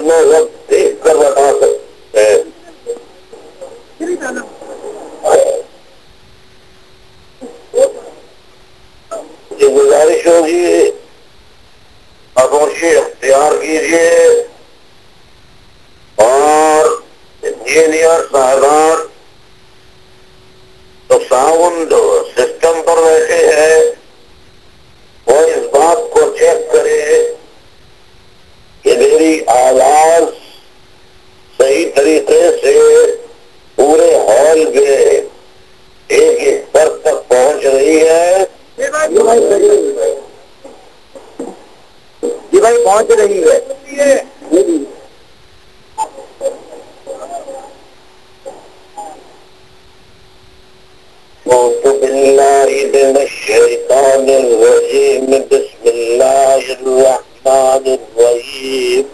में सब देख कर बता सकते हैं। ये गुजारिश होगी, खामोशी अख्तियार कीजिए और इंजीनियर साहबान तो साउंड सिस्टम पर बैठे हैं, वो इस बात को चेक करे कि मेरी आवाज सही तरीके से पूरे हॉल में एक एक स्तर तक पहुंच रही है। जी भाई पहुंच रही है। बिस्मिल्लाहिर्रहमानिर्रहीम।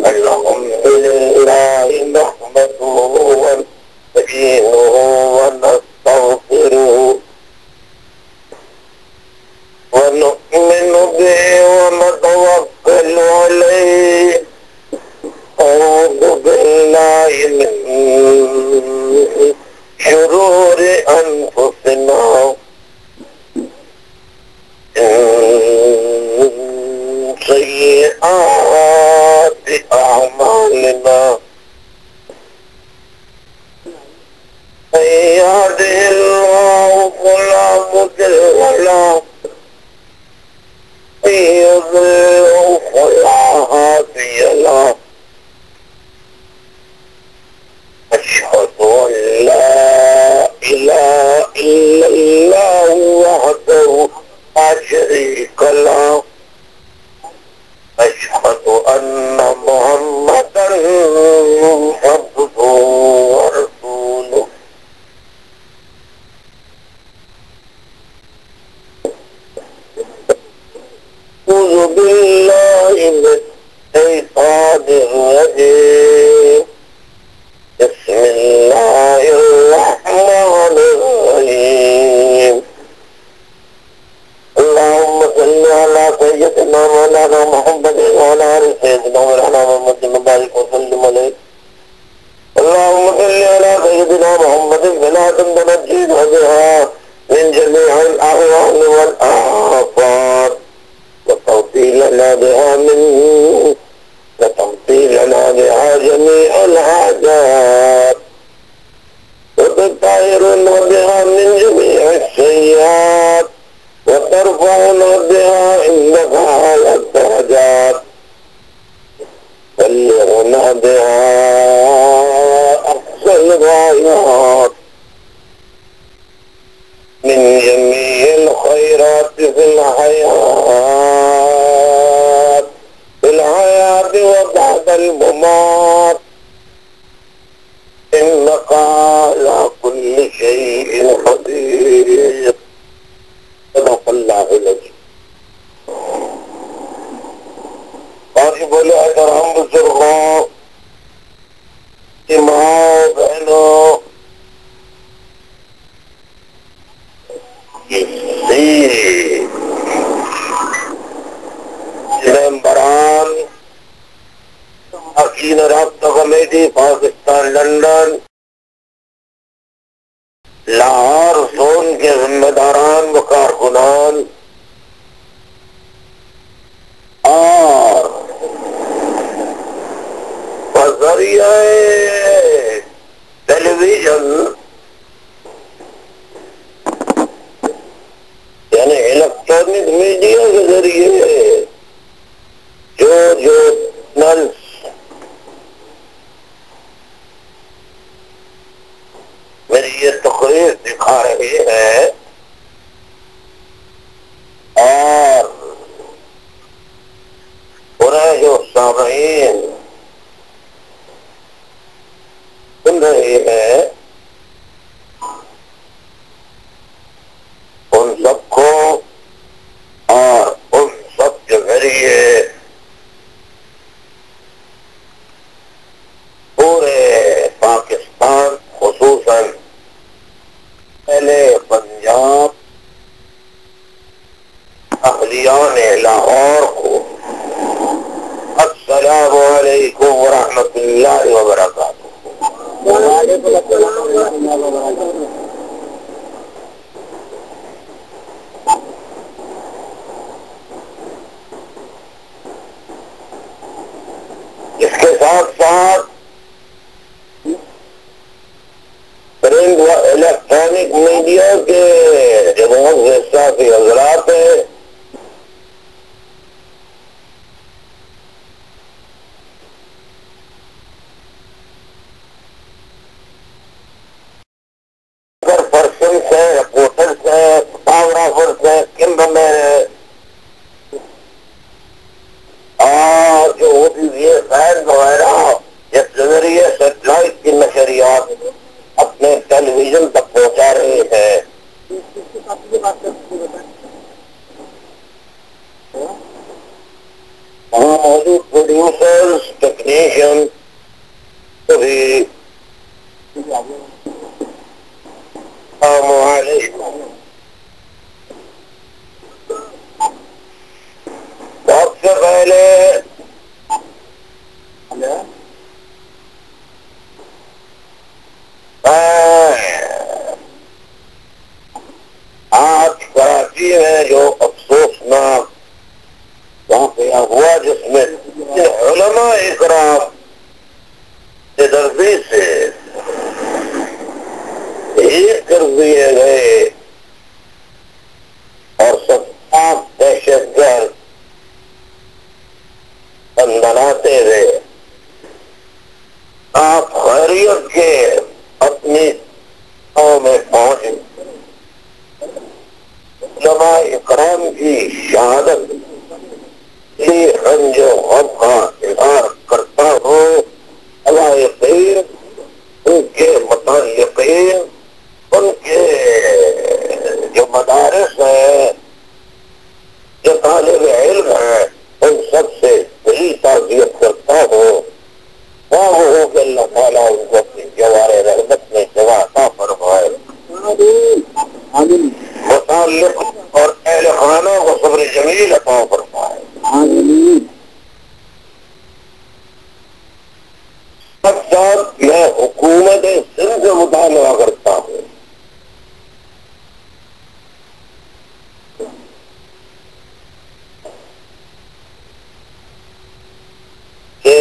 अल्हम्दुलिल्लाहि नहमदुहु व नस्तईनुहु व नस्तगफिरुहु व नु'मिनु बिही व नतवक्कलु अलैहि। अऊज़ु बिल्लाहि मिन शुरूरि अनफुसिना सय्यिआति अअमालिना। मन यहदिहिल्लाहु फला मुदिल्ल लहु व मन युद्लिल्हु फला हादिय लहु। अशहदु अन ला इलाहा इल्लल्लाहु वहदहु ला शरीक लहु। अशहदु अन्न मुहम्मदन अब्दुहु व रसूलुहु। अऊज़ु बिल्लाहि मिनश शैतानिर रजीम। बिस्मिल्लाहिर्रहमानिर्रहीम। अल्लाहुम्मा सल्लि अला सय्यिदिना मौलाना मुहम्मद व अला आलि सय्यिदिना मौलाना मुहम्मद व बारिक व सल्लिम अलैहि। अल्लाहुम्मा सल्लि अला सय्यिदिना मुहम्मद सलातन तुनज्जीना बिहा मिन जमीइल अहवाल वल आफात व तवसीलना बिहा जमीइल हाजात व तुताहिरुना बिहा मिन जमीइश सय्यात व तरफ़अना बिहा इंदक आला दरजात तबल्लिगुना बिहा अक़सल ग़ायात मिन जमीइल ख़ैरात फ़िल हयात व बअदल ममात। इन्नक अला कुल्लि शैइन क़दीर। सदक़ल्लाहुल अज़ीम। और बोले अगर हम बुजुर्गों, माओ बहनों, मेंबरान अकीन राब्ता committee Pakistan London Lahore zone के जिम्मेदारान व कारकुनान और बज़रिया टेलीविजन यानी इलेक्ट्रॉनिक मीडिया के जरिए जो नल्स मेरी ये तकरीर दिखा रहे हैं और उन्हें जो सामईन सुन रहे हैं उन सबको और उन सब के जरिए पूरे पाकिस्तान खुसूसन पहले पंजाब अहलियान लाहौर को रहमतुल्लाहि व बरकातुहू। इसके साथ साथ प्रिंट व इलेक्ट्रॉनिक मीडिया के जो बहुत हिस्सा के हजरात है, पर्सन से, रिपोर्टर से, फोटोग्राफर से, कैमरामैन है, और जो ये फैन वगैरह जिस जरिए सेटेलाइट की नशरियात अपने टेलीविजन तक पहुंचा रहे हैं, वहाँ मौजूद प्रोड्यूसर्स, टेक्नीशियन सभी सबसे पहले आज कराची में जो अफसोसनाक वाक़या हुआ, जिसमें उलमा इकराम दर्जी से एक कर दिए गए और 7 दहशतगर्द बनाते हुए आप खैरियत के अपनी गाँव में पहुंचे। उलमा इकराम की शहादत रंजो गम का इजहार करता हूँ। अल्लाह यकीन उनके मुताल्लिक़ीन, उनके जो मदारिस है, जो तालिब इल्म है, उन सबसे बड़ी ताज़ियत करता हूँ। वो कि अल्लाह ताला उनको अपनी जवारे रहमत में जगह अता फरमाए। मुताल्लिक़ और अहले खाना को सब्र जमील अता फरमाए। साथ मैं हुकूमत सिंध से मुतालबा करता हूँ कि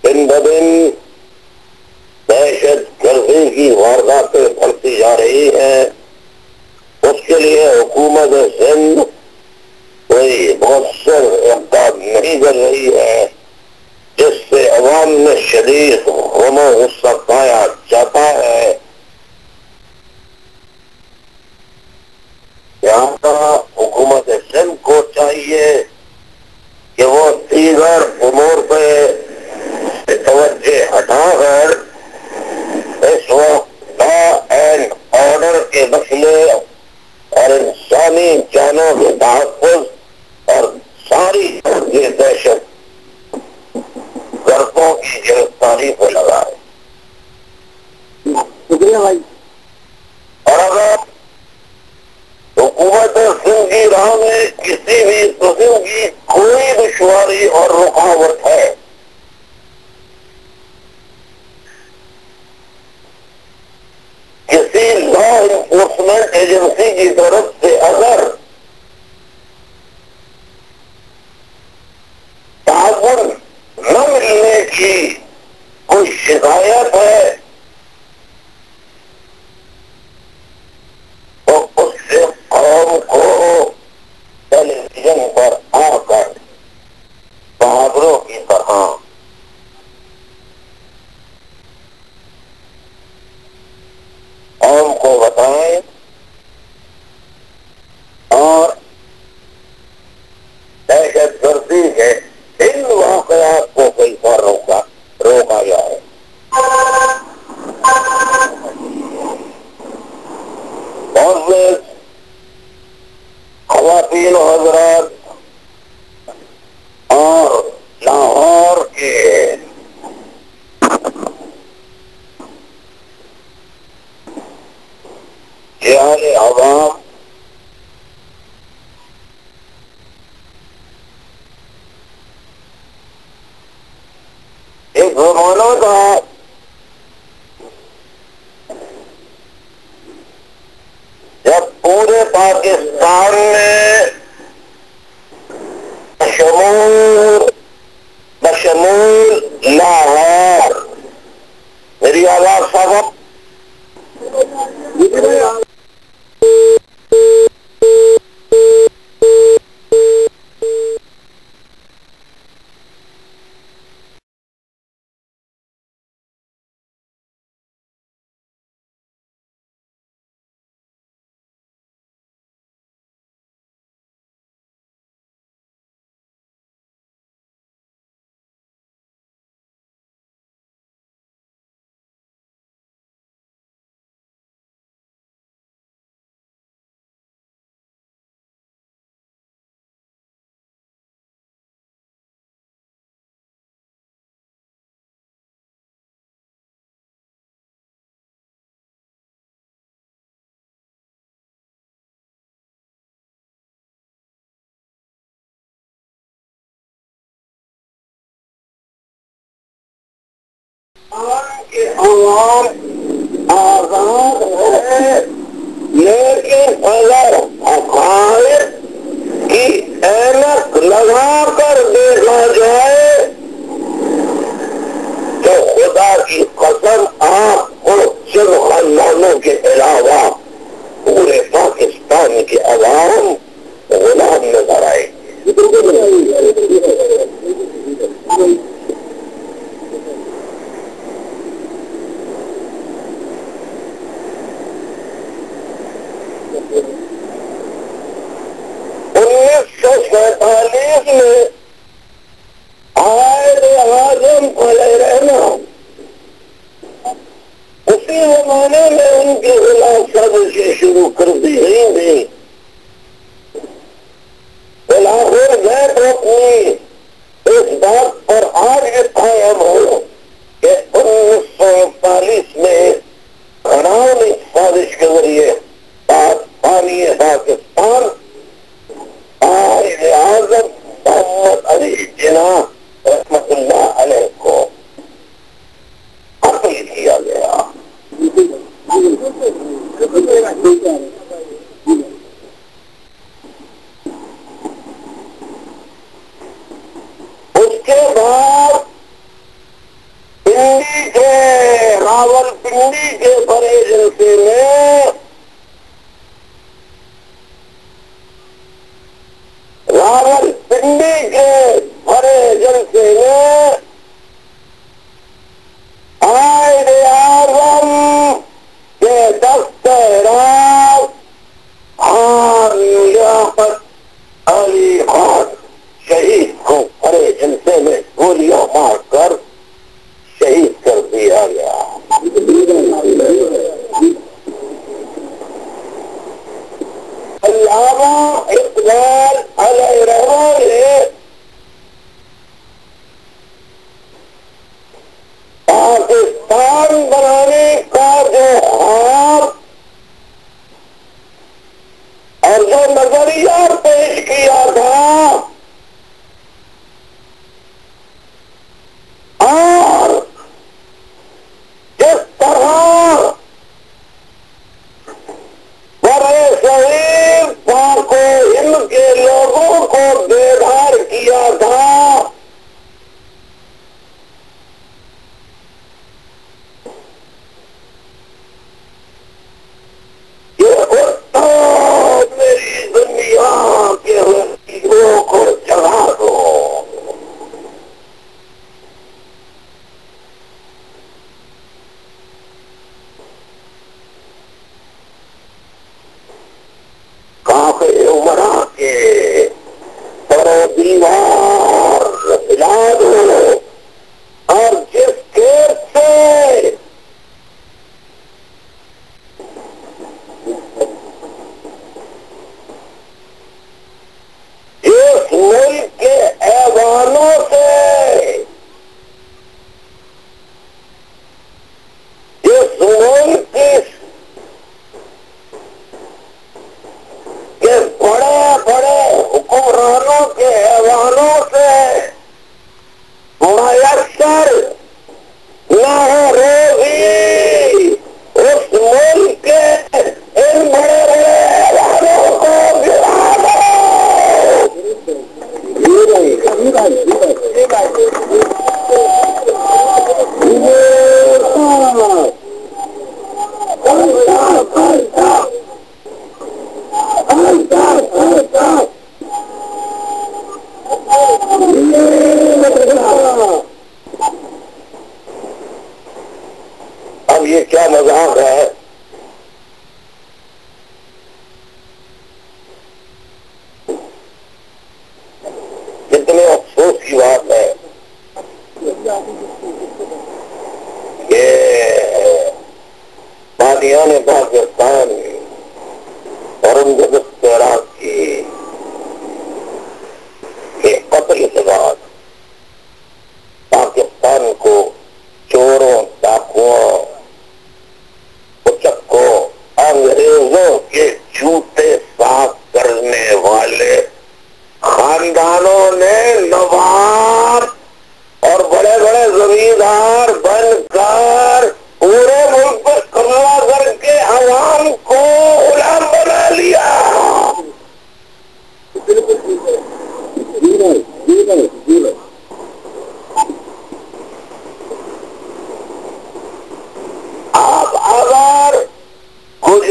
दिन ब दिन दहशत गर्दी की वारदातें बढ़ती जा रही हैं। उसके लिए हुकूमत सिंध कोई मौसर इक़दाम नहीं कर रही है, जिससे अवाम में शदीद गम गुस्सा पाया जाता है। यहाँ हुकूमत सिंध को चाहिए कि वो दीगर उमूर पे तवज्जो हटाकर इस वक्त लॉ एंड ऑर्डर के मसले और इंसानी जानों के तहफ़्फ़ुज़ और सारी दहशत गर्दों की गिरफ्तारी को लगाए। शुक्रिया भाई। और अगर हुकूमत सिंध की राह में किसी भी किस्म की कोई दुश्वारी और रुकावट है, किसी लॉ इन्फोर्समेंट एजेंसी की तरफ से अगर ताउन न मिलने की कोई शिकायत है, तो उससे कौम को टेलीविजन पर आकर बहादुरों की तरह कौम को बताएं और दहशतगर्दी के इन वाक़यात को कैसा रोका जाए। बहुत ख़वातीन हज़रात और लाहौर के जियाले अवाम के आवाम आजाद है, लेकिन अगर हकायक की ऐनक लगा कर देखा जाए तो खुदा की कसम आपको चंद खानदानों के अलावा पूरे पाकिस्तान के अवाम गुलाम नजर आएंगे। में आयद आजम रहना उसी जमाने में उनके खिलाफ साजिशें शुरू कर दी गई। फिलहाल मैं तो अपनी इस बात पर आज कायम हूँ कि 1947 में घराने साजिश के जरिए पाकिस्तान आज़म मोहम्मद अली जिन्ना रहमतुल्लाह अलैह को कत्ल किया गया। उसके बाद पिंडी के रावलपिंडी के बड़े जलसे में रावलपिंडी के बड़े जलसे में आयद आज़म के दस्तराज खान लियाकत अली खान शहीद को बड़े जलसे में गोलियां मारकर शहीद कर दिया गया। अल्लामा इकबाल अलैहिर्रहमान ने पाकिस्तान बनाने का जो हाथ और जो नजरिया पेश किया था और जिस तरह बड़े शहीद पाको हिंद के लोगों को बेदार किया था, ये तो मेरी दुनिया के हकीकों को जगा दो। काफे उमरा के तरो दीवार हिला दो और जिस खेत से इस मुल्क के ऐवानों से इस मुल्क के बड़े बड़े हुक्मरानों के ऐवानों से मयस्सर न हो रोजी उस मुल्क के इन बड़े बड़े ऐवानों को गिरा दो। अब ये क्या मजाक है? कितने अफसोस की बात है कि बादियान पाकिस्तान और उनके दस्तराज की कत्ल के बाद पाकिस्तान को चोरों, डाकुओं, उचक्कों, अंग्रेजों के जूते साफ करने वाले खानदानों ने नवाब और बड़े बड़े जमींदार बनकर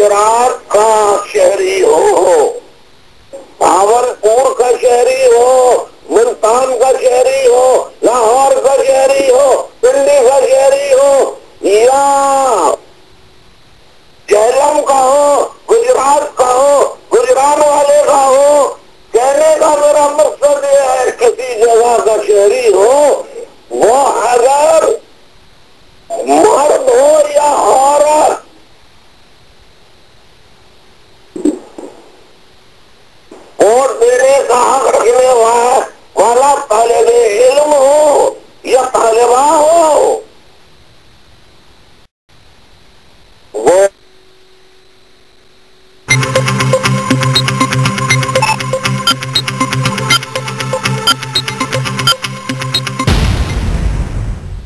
गुजरात का शहरी हो, भावलपुर का शहरी हो, मुल्तान का शहरी हो, लाहौर का शहरी हो, दिल्ली का शहरी हो, या झेलम का हो, गुजरात का हो, गुजरात वाले का हो, कहने का मेरा मकसद यह है किसी जगह का शहरी हो, वो अगर मर्द हो या औरत, वोट देने का हक रखने वाला तालिबे इल्म हो या तालिबा हो, वो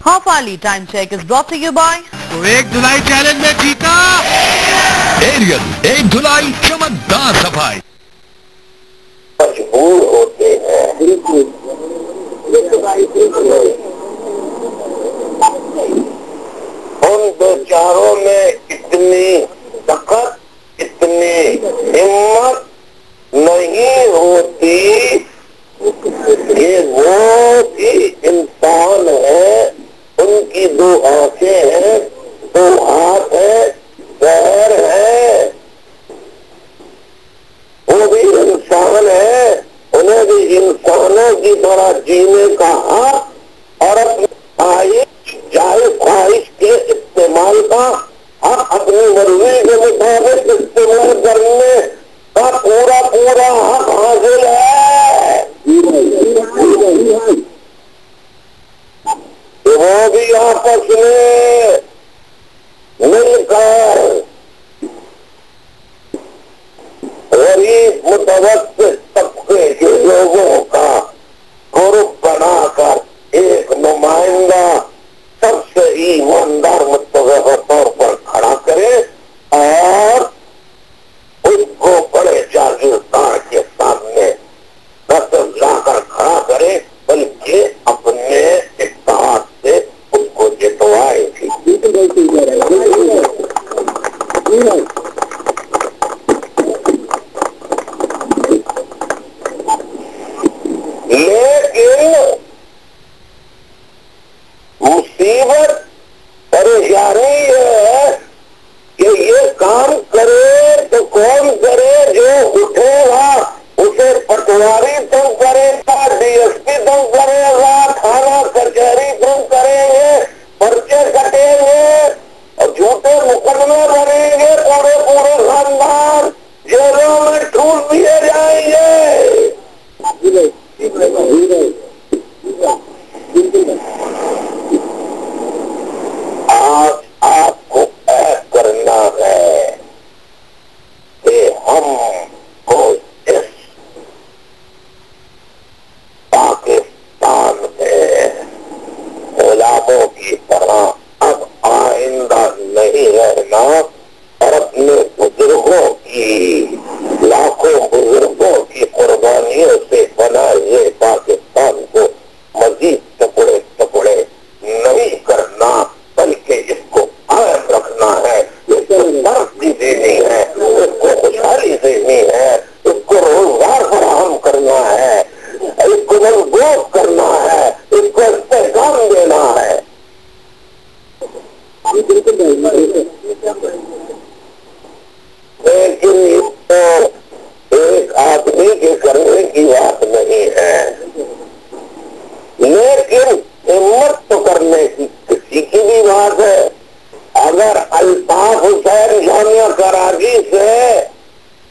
half early time check is brought to you by. तो एक धुलाई चैलेंज में जीता एरियल, एक धुलाई चमकदार सफाई। मजबूर होते हैं, उन बेचारों में इतनी ताकत, इतनी हिम्मत नहीं होती कि वो भी इंसान है, उनकी दो आंखें हैं, दो हाथ है, पैर है, वो भी इंसान है, उन्हें भी इंसानों की तरह जीने का हक और अपनी जायज ख्वाहिश के इस्तेमाल का हक, अपनी मर्जी के मुताबिक इस्तेमाल करने का पूरा पूरा हक हासिल है। वो भी आपस में मिलकर गरीब मुतवस्सित तबके के लोगों का ग्रुप बनाकर एक नुमाइंदा सबसे ईमानदार मुतवस्सित के तौर पर खड़ा करे और उसको बड़े जागीरदार के सामने कसम लाकर खड़ा करे, बल्कि अपने इत्तेहाद से उसको जितवाए थी। लेकिन मुसीबत परेशानी है कि ये काम करे तो कौन करे, जो उठेगा उसे पटवारी तुम करेगा, डीएसपी तुम करेगा, थाना कचहरी तुम करेंगे, पर्चे कटेंगे और झूठे मुकदमे बनेंगे, पूरे पूरे खानदान जेलों में ठूस दिए जाएंगे। आज आपको ऐसा करना है कि हमको इस पाकिस्तान में गुलामों की तरह अब आइंदा नहीं रहना और अपने बुजुर्गों की, लाखों बुजुर्गों की कुर्बानियों से बना ये पाकिस्तान को मजीद टुकड़े टुकड़े नहीं करना, बल्कि इसको कायम रखना है, इसको तरक्की देनी है, इसको खुशहाली देनी है, इसको रोजगार फराहम करना है, इसको मजबूत करना है, इसको इस्तेकाम देना है। लेकिन ये तो एक आदमी के करने की बात नहीं है, लेकिन हिम्मत तो करने की किसी की भी बात है। अगर अल्ताफ हुसैन जामिया कराची से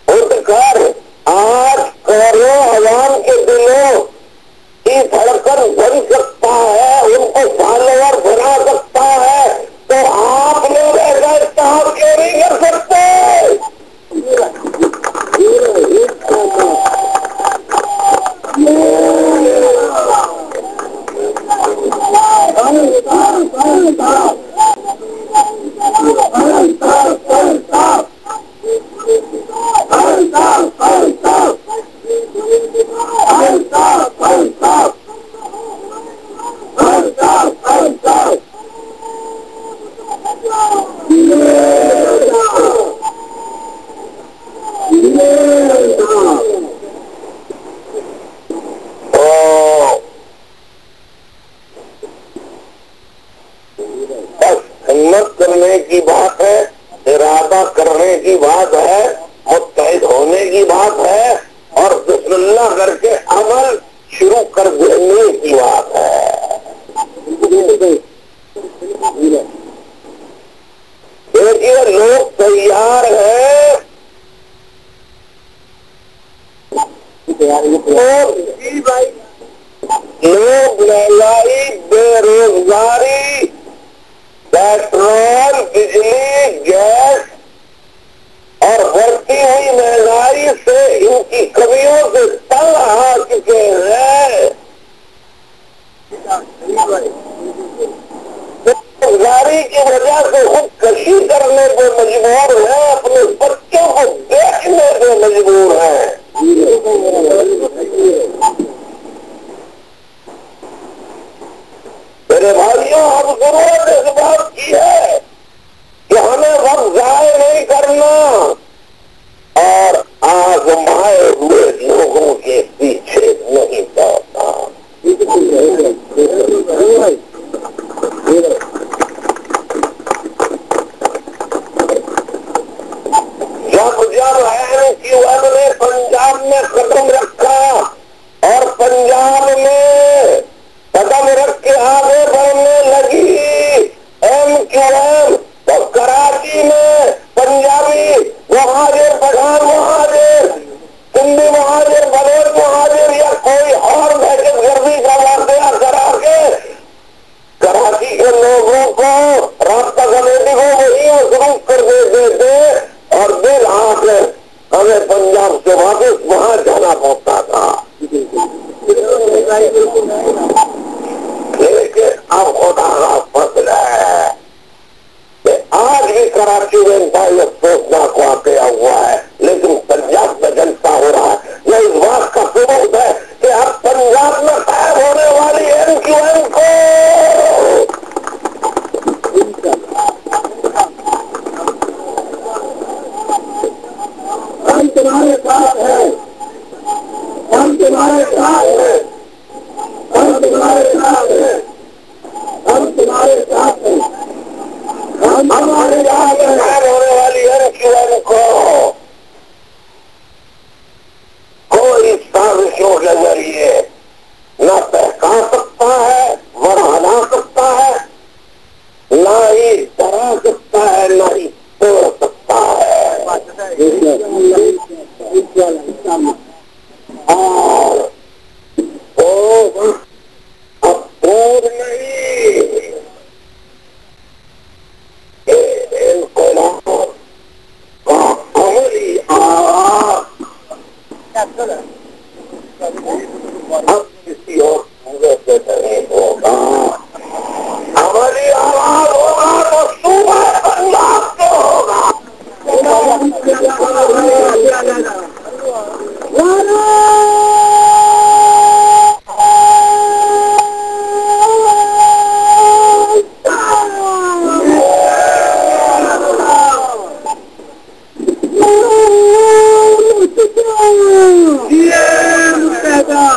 उठकर आज करोड़ों अवाम के दिलों की धड़कन बन सकता है, उनको फॉलोअर बना सकता है, तो आप लोग ऐसा इस्तेमाल क्यों नहीं कर सकते? हिम्मत करने की बात है, इरादा करने की बात है, मुत्तहिद होने की बात है और बिस्मिल्लाह करके अमल शुरू कर देने की बात है। देखिए लोग तैयार हैं, लोग महंगाई, बेरोजगारी, पेट्रोल, बिजली, गैस और बढ़ती हुई महंगाई से इनकी कमियों से तंग आ चुके हैं। बेरोजगारी की वजह से खुदकशी करने पर मजबूर है, अपने बच्चों को बेचने पर मजबूर है। मेरे भाइयों, अब जरूरत इस बात की है कि हमें वक्त जाया नहीं करना और आजमाए हुए लोगों के पीछे नहीं दौड़ना। जब एनक्यूएम ने पंजाब में कदम रखा और पंजाब में कदम रख के आगे बढ़ने लगी एमक्यूएम, तो कराची में पंजाबी मुहाजिर, पठान मुहाजिर, सिंधी मुहाजिर, बलोच मुहाजिर या कोई और दहशतगर्दी का वाकया करा के कराची के लोगों को, रास्ता कमेटी को वही मसरूफ कर देते थे और दिल आके हमें पंजाब से वापस वहां जाना पड़ता था। लेकिन अब खुदा का फजल है कि आज भी कराची में यह सोचना को वाकया हुआ है, लेकिन पंजाब में जलसा हो रहा है। यह इस बात का सबूत है कि अब पंजाब में कायम होने वाली एनक्यूएम को हम तुम्हारे साथ है, हम तुम्हारे साथ है, हम तुम्हारे साथ है, हम तुम्हारे साथ है, हम हमारे साथ है। होने वाली एनक्यूएम को कोई साजिशों के जरिए न बहका सकता है, बढ़ा सकता है, न ही डरा सकता है, न ही तोड़ सकता है। और वो अब दूर नहीं, इनकलाब का अमली अब किसी और सूरत से नहीं होगा। अमली आवाज होगा तो सूबा पंजाब से होगा।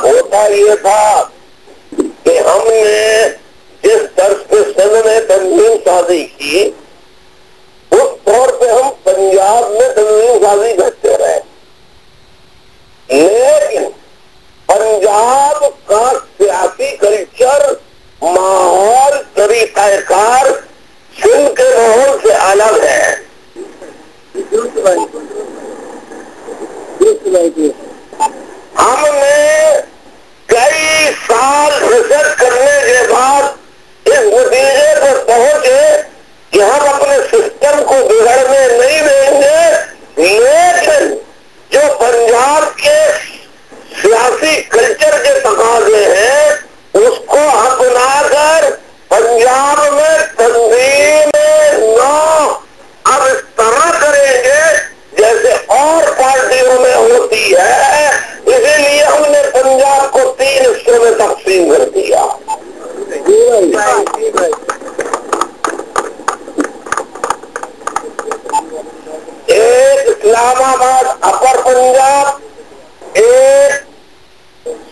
होता ये था कि हमने जिस दर्ज पे सन में तंजीम साजी की, उस तौर पे हम पंजाब में तंजीम साजी करते रहे, लेकिन पंजाब का सियासी कल्चर, माहौल, तरीकाकार सिंध के माहौल से अलग है। हमने कई साल रिसर्च करने के बाद इस नतीजे पर पहुंचे कि हम अपने सिस्टम को बिगड़ने नहीं देंगे, लेकिन जो पंजाब के सियासी कल्चर के तकाजे हैं उसको अपनाकर पंजाब में तंजीमें नौ अब इस तरह करेंगे जैसे और पार्टियों में होती है। इसीलिए हमने पंजाब को 3 हिस्सों में तकसीम कर दिया। एक इस्लामाबाद अपर पंजाब, एक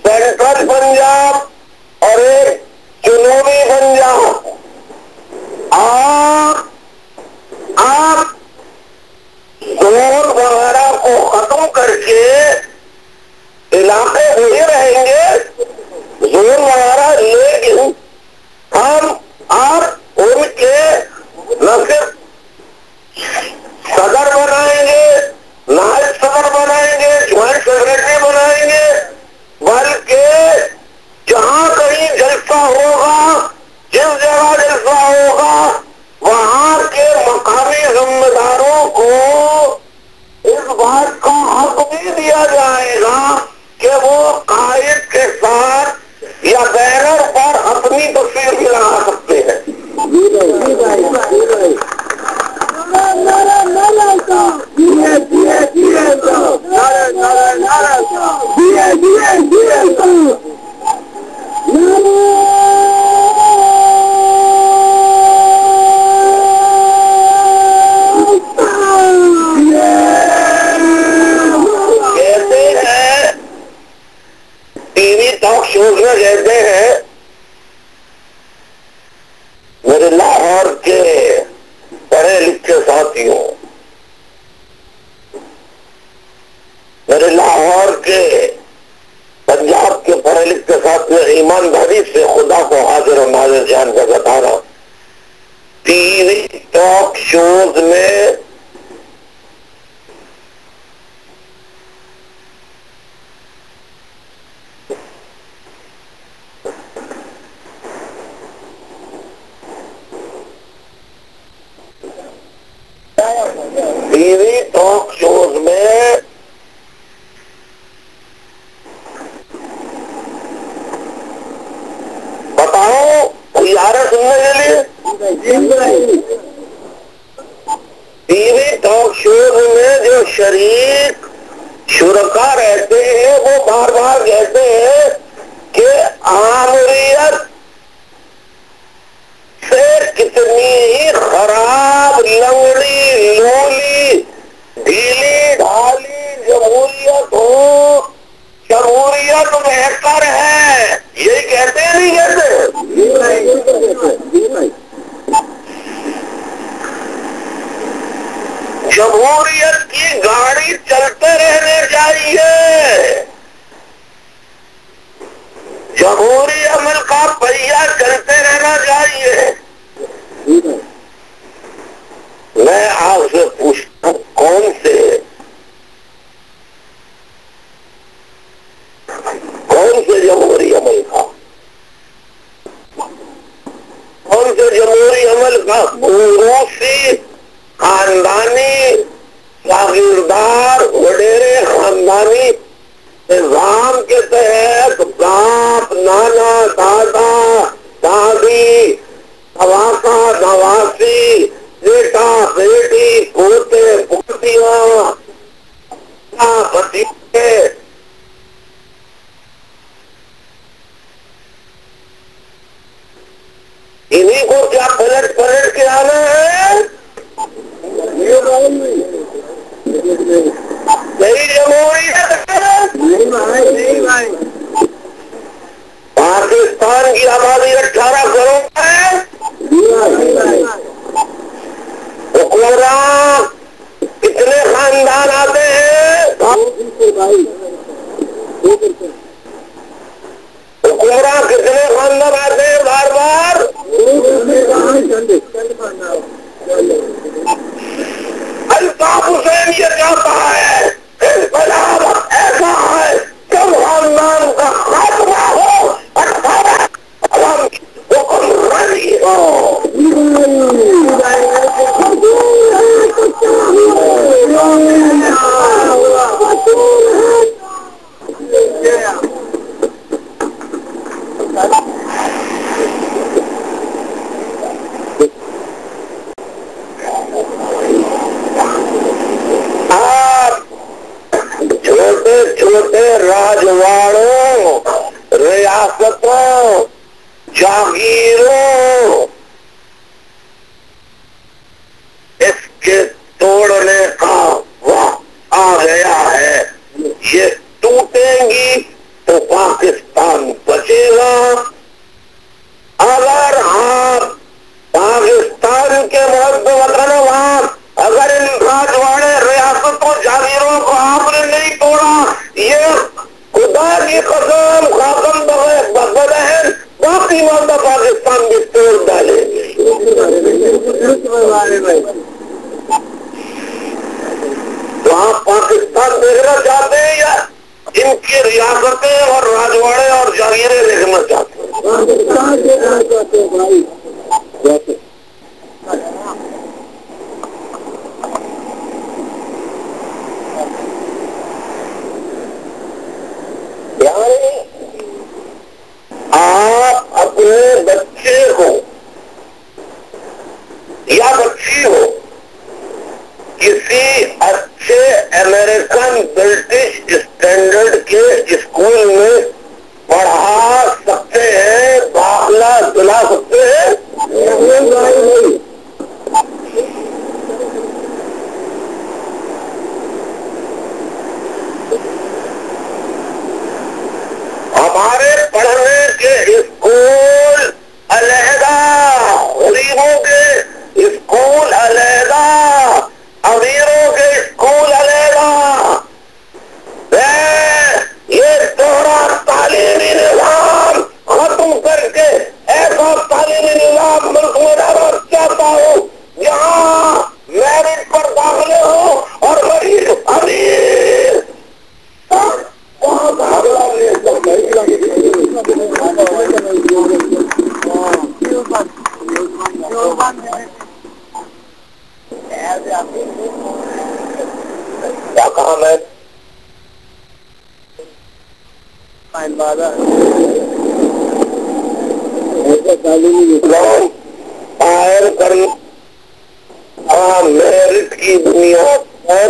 सेंट्रल पंजाब और एक जनूबी पंजाब। आप के इलाके वही रहेंगे, जोन वगैरह, लेकिन हम आप उनके न सिर्फ सदर बनाएंगे, नायब सदर बनाएंगे, ज्वाइंट सेक्रेटरी बनाएंगे, बल्कि जहां कहीं जलसा होगा, जिस जगह जलसा होगा, वहां के मकामी जिम्मेदारों को इस बात का हक भी दिया जाएगा कि वो कायद के साथ या बैनर पर अपनी तस्वीर भी लगा सकते हैं। टीवी टॉक शोज में कहते हैं, मेरे लाहौर के पढ़े लिखे साथियों, मेरे लाहौर के पंजाब के पढ़े लिखे साथियों, ईमानदारी से खुदा को हाजिर और नाज़िर जान कर बता रहा हूं, टीवी टॉक शोज में बताओ, कोई आ रहा सुनने के लिए? टीवी टॉक शोज में जो शरीक शुरका रहते हैं वो बार बार कहते हैं कि आमरीयत से कितनी ही खराब, लंगड़ी, लोली, ढीली ढाली जमहूरियत हो, जमहूरियत बेहतर है, यही कहते हैं, नहीं कहते? जमहूरियत की गाड़ी चलते रहने चाहिए, जमहूरी अमल का पहिया चलते रहना चाहिए। मैं आपसे पूछता हूं, कौन से जमहूरी अमल का, कौन से जमहूरी अमल का रूसी खानदानी, जागीरदार, वडेरे खानदानी निजाम के तहत बाप, नाना, दादा, दादी, नवासा, नवासी, बेटा, बेटी, पोते, पोतियां, भतीजे, इन्हीं को क्या पलट पलट के आना है? नहीं जमहूरियत है। पाकिस्तान की आबादी 18 करोड़ है। हुक्मरान कितने खानदान आते हैं? हुक्मरान कितने खानदान आते हैं बार बार? अल्ताफ हुसैन ये क्या कहा है? इनकलाब ऐसा है जब खानदान का खात्मा हो, 18 हुक्मरानी हो। छोटे राजवाड़ों, रियासतों, जागीरों, इसके तोड़ने का वक्त आ गया है। ये टूटेंगी तो पाकिस्तान बचेगा। अगर आप पाकिस्तान के वतन, अगर इन राजवाड़े, रियासतों, जागीरों को आपने नहीं तोड़ा वहाँ पाकिस्तान देखना चाहते हैं या इनकी रियासतें और राजवाड़े और जागीरें देखना चाहते हैं? पाकिस्तान देखना चाहते हैं भाई। यानी आप अपने बच्चे को या बच्ची हो किसी अच्छे अमेरिकन ब्रिटिश स्टैंडर्ड के स्कूल में पढ़ा सकते हैं, दाखिला दिला सकते हैं? हमारे पढ़ने के स्कूल अलहदा, गरीबों के स्कूल अलहदा, अमीरों के स्कूल अलहदा। ये दोहरा तालीमी निजाम खत्म करके ऐसा तालीमी निजाम मुल्क में डालना चाहता हूँ जहाँ मेरिट पर दाखिले हो और गरीब अमीर क्या काम है? कायम करना मेरिट की बुनियाद पर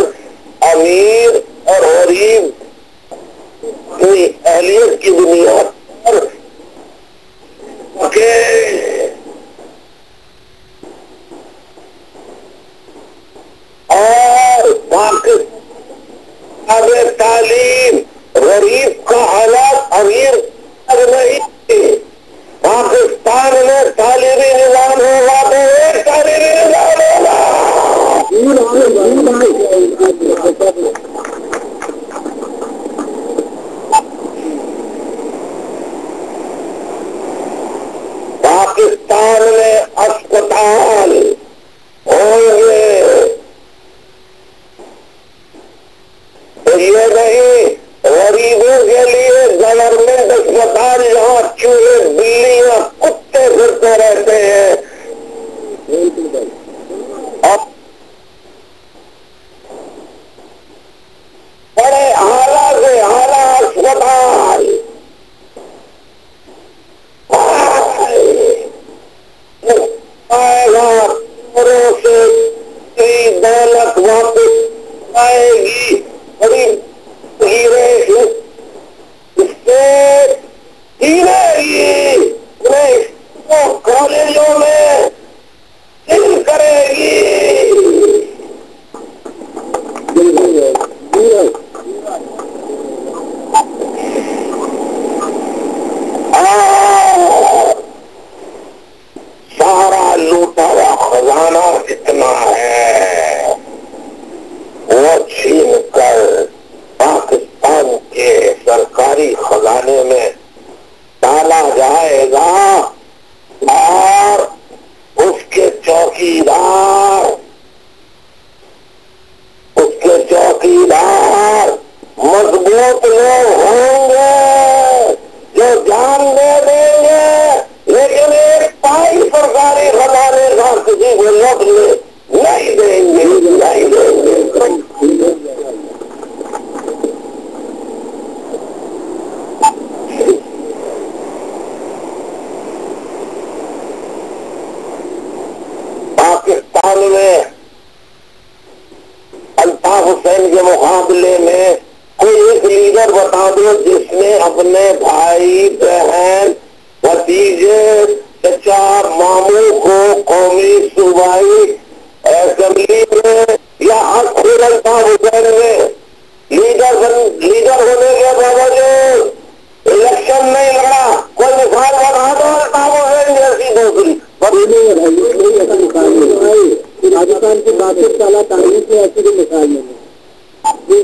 अमीर और गरीब की अहलियत की बुनियाद पर और पाकिस्तान में तालीम गरीब का हालात अमीर नहीं। पाकिस्तान में तालीमी निजाम होगा तो एक तालीमी निजाम होगा। पाकिस्तान में अस्पताल होंगे तो ये नहीं गरीबों के लिए गवर्नमेंट अस्पताल जहाँ चूहे बिल्लियां कुत्ते फिरते रहते हैं और बड़े आला से आला अस्पताल आएगा से दौलत वापस आएगी बड़ी हीरे इससे हीरेगी कॉलेजों में चिल करेगी। सारा लूटा हुआ खजाना जितना है वो छीन कर पाकिस्तान के सरकारी खजाने में डाला जाएगा और उसके चौकीदार मजबूत लोग होंगे जो जान दे देंगे, लेकिन एक पाई सरकारी खजाने का किसी को लौटने नहीं देंगे, नहीं देंगे। पाकिस्तान में अल्ताफ हुसैन के मुकाबले में कोई एक लीडर बता दो जिसने अपने भाई बहन भतीजे चचा मामू को कौमी सूबाई असेंबली में या खुद अल्ताफ हुसैन में लीडर होने के बावजूद इलेक्शन नहीं लड़ा? कोई मिसाल बता दो अल्ताफ हुसैन जैसी दूसरी। राजस्थान की बातें साला तारीख में ऐसी भी मिसाल नहीं।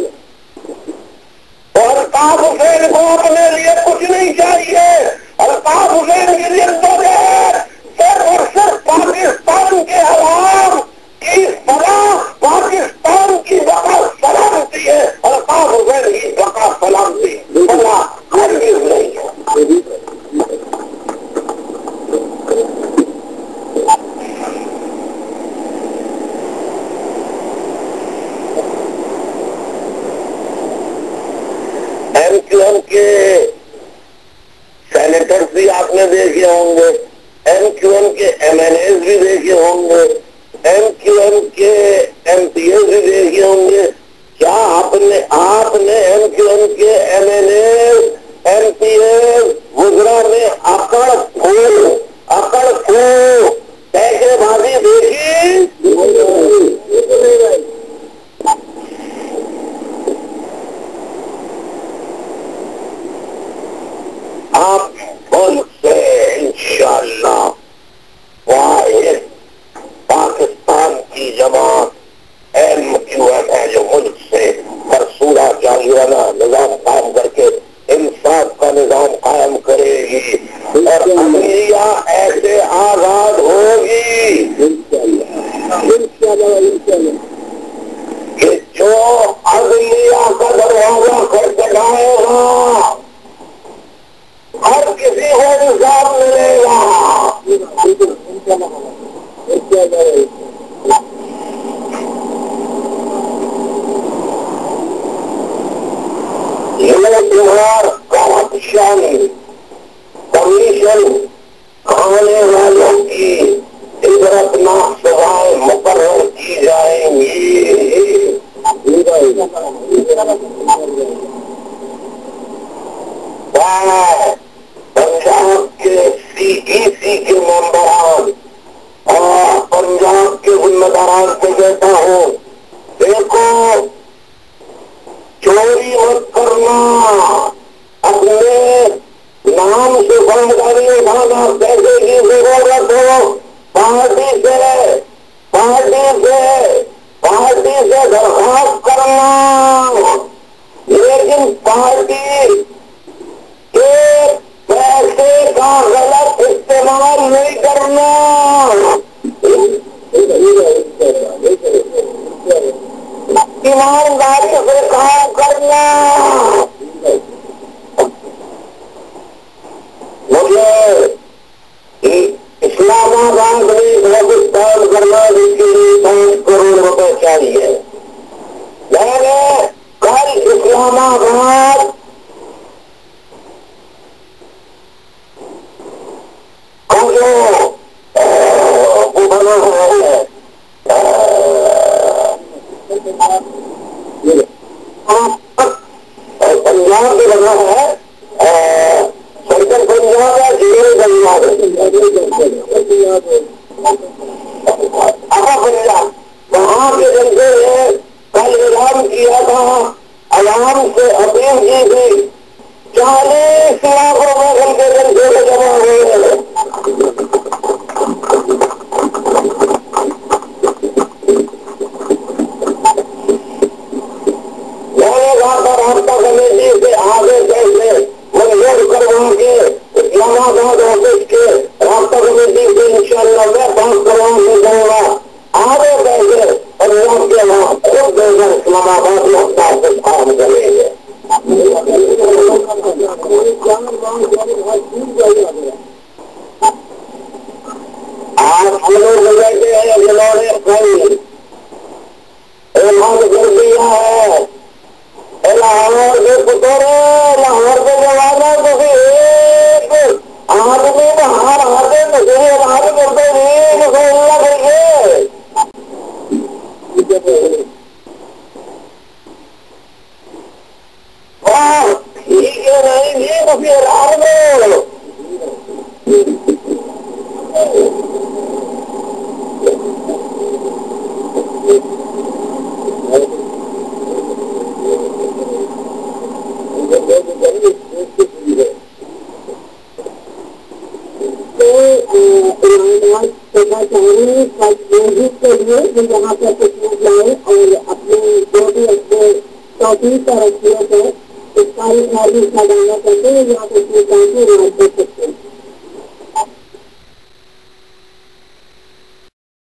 और अल्ताफ हुसैन को अपने लिए कुछ नहीं चाहिए। अल्ताफ हुसैन के लिए तो सिर्फ सिर्फ पाकिस्तान के अवाम की सलाह, पाकिस्तान की बका सलामती है, अल्ताफ हुसैन की बका सलामती बला हरगिज़ नहीं है। एमक्यूएम के सेनेटर्स भी आपने देखे होंगे, एमक्यूएम के एमएनएस भी देखे होंगे, एमक्यूएम के एमपीएस भी देखे होंगे। क्या आपने एमक्यूएम के एमएनएस एमपीएस गुजरा में अकड़ फू पैकेबाजी देखी? आप मुल्क से इंशाअल्लाह वाहिद पाकिस्तान की जमात एमक्यूएम है जो मुल्क से फरसूरा जाहिराना निजाम कायम करके इंसाफ का निजाम कायम करेगी और अदलिया ऐसे आजाद होगी कि जो अदलिया का दरवाजा खटखटाएगा हर किसी को इंसाफ मिलेगा। ये त्योहार करप्शन कमीशन खाने वालों की इबरतनाक सजाएं मुकर्रर की जाएंगी। पंजाब के सीईसी के मेंबरान और पंजाब के जिम्मेदारान से कहता हूँ, देखो चोरी मत करना, अपने नाम से जानकारी उठाना, पैसे की जरूरत हो पार्टी से दरखास्त करना, लेकिन पार्टी के पैसे का गलत इस्तेमाल नहीं करना। ईमानदारी से काम करना। मुझे इस्लामाबाद में पाकिस्तान करना जिसके लिए 5 करोड़ रुपए चाहिए। मैंने कल इस्लामाबाद वो बना है पंजाब में बना है सेंट्रल पंजाब या जेल पंजाब पंजाब वहां के जनते ने कल ऐलान किया था, अवाम से अपील की थी 40 लाख रुपए उनके जनते में जमा हुए। रास्ता कमेटी से आगे कैसे मंजूर करवा के इस्लामाबाद ऑफिस के रास्ता कमेटी से इंशाअल्लाह मैं बात करवा के जाऊंगा। आगे कैसे पंजाब के वहाँ खुद देकर इस्लामाबाद में अपना ऑफिस काम करेंगे। आज हम लोग बैठे हैं जिन्होंने कल ऐलान कर दिया है लाहौर के पुतरे, लाहौर के जवाना तो एक आदमी बाहर आते नजरे बाहर करते हुए करिए। ठीक है नहीं ये तो फिर यहाँ पर किस्मत लाए और अपने जो भी अपने टॉपिक का रखिए तो इसका ही लगाना करते हैं यहाँ पे